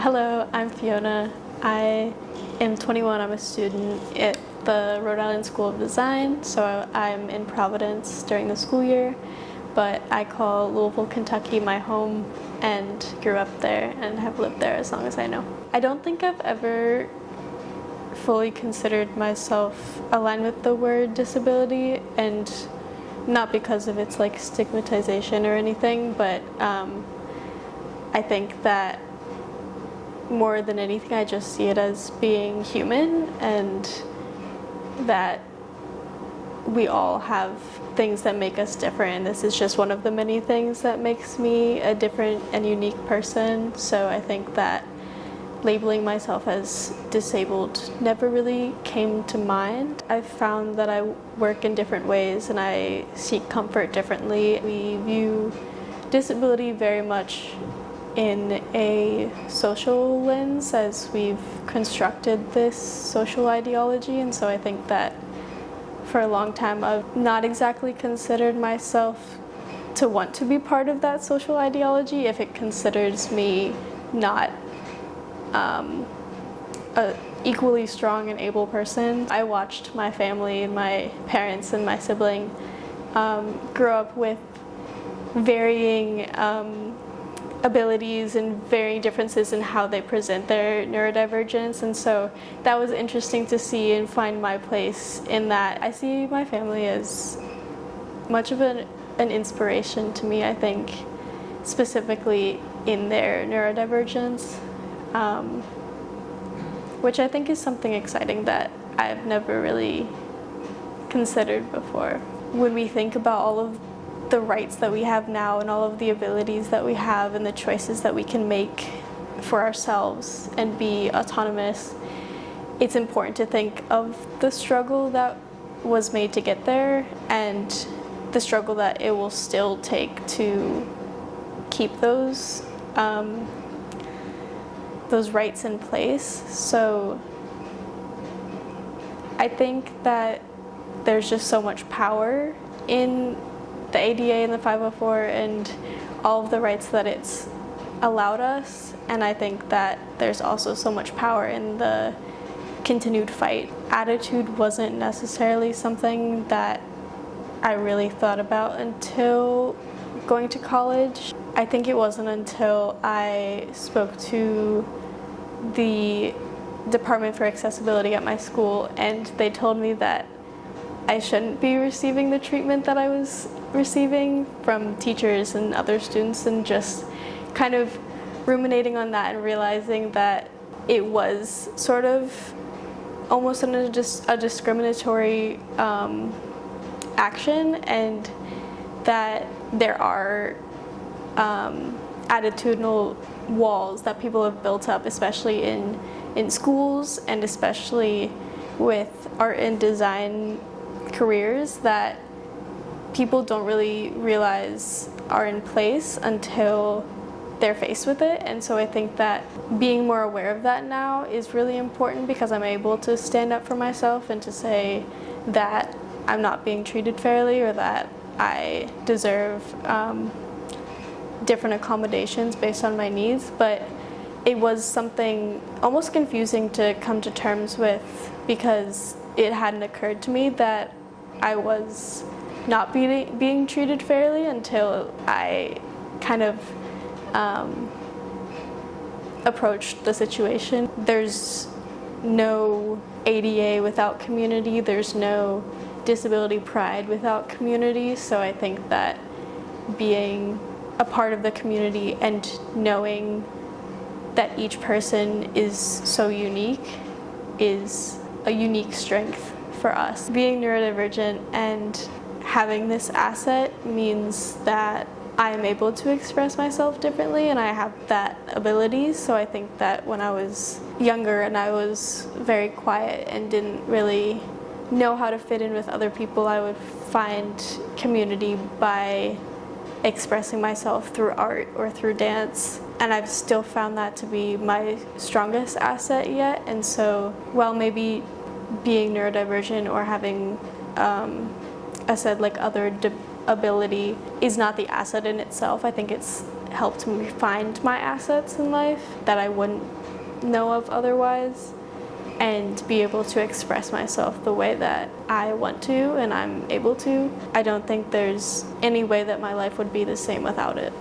Hello, I'm Fiona. I am 21. I'm a student at the Rhode Island School of Design, so I'm in Providence during the school year, but I call Louisville, Kentucky my home and grew up there and have lived there as long as I know. I don't think I've ever fully considered myself aligned with the word disability, and not because of its like stigmatization or anything, but I think that more than anything I just see it as being human, and that we all have things that make us different, and this is just one of the many things that makes me a different and unique person. So I think that labeling myself as disabled never really came to mind. I've found that I work in different ways and I seek comfort differently. We view disability very much in a social lens as we've constructed this social ideology, and so I think that for a long time I've not exactly considered myself to want to be part of that social ideology if it considers me not a equally strong and able person. I watched my family and my parents and my sibling grow up with varying abilities and varying differences in how they present their neurodivergence, and so that was interesting to see and find my place in that. I see my family as much of an inspiration to me, I think, specifically in their neurodivergence, which I think is something exciting that I've never really considered before. When we think about all of the rights that we have now and all of the abilities that we have and the choices that we can make for ourselves and be autonomous, it's important to think of the struggle that was made to get there and the struggle that it will still take to keep those rights in place. So I think that there's just so much power in the ADA and the 504 and all of the rights that it's allowed us, and I think that there's also so much power in the continued fight. Attitude wasn't necessarily something that I really thought about until going to college. I think it wasn't until I spoke to the Department for Accessibility at my school and they told me that I shouldn't be receiving the treatment that I was receiving from teachers and other students, and just kind of ruminating on that and realizing that it was sort of almost a discriminatory action, and that there are attitudinal walls that people have built up, especially in schools and especially with art and design careers, that people don't really realize are in place until they're faced with it. And so I think that being more aware of that now is really important, because I'm able to stand up for myself and to say that I'm not being treated fairly or that I deserve different accommodations based on my needs. But it was something almost confusing to come to terms with, because it hadn't occurred to me that I was not being treated fairly until I kind of approached the situation. There's no ADA without community, there's no disability pride without community, so I think that being a part of the community and knowing that each person is so unique is a unique strength for us. Being neurodivergent and having this asset means that I am able to express myself differently, and I have that ability. So I think that when I was younger and I was very quiet and didn't really know how to fit in with other people, I would find community by expressing myself through art or through dance, and I've still found that to be my strongest asset yet. And so while maybe being neurodivergent or having I said like other ability is not the asset in itself, I think it's helped me find my assets in life that I wouldn't know of otherwise, and be able to express myself the way that I want to and I'm able to. I don't think there's any way that my life would be the same without it.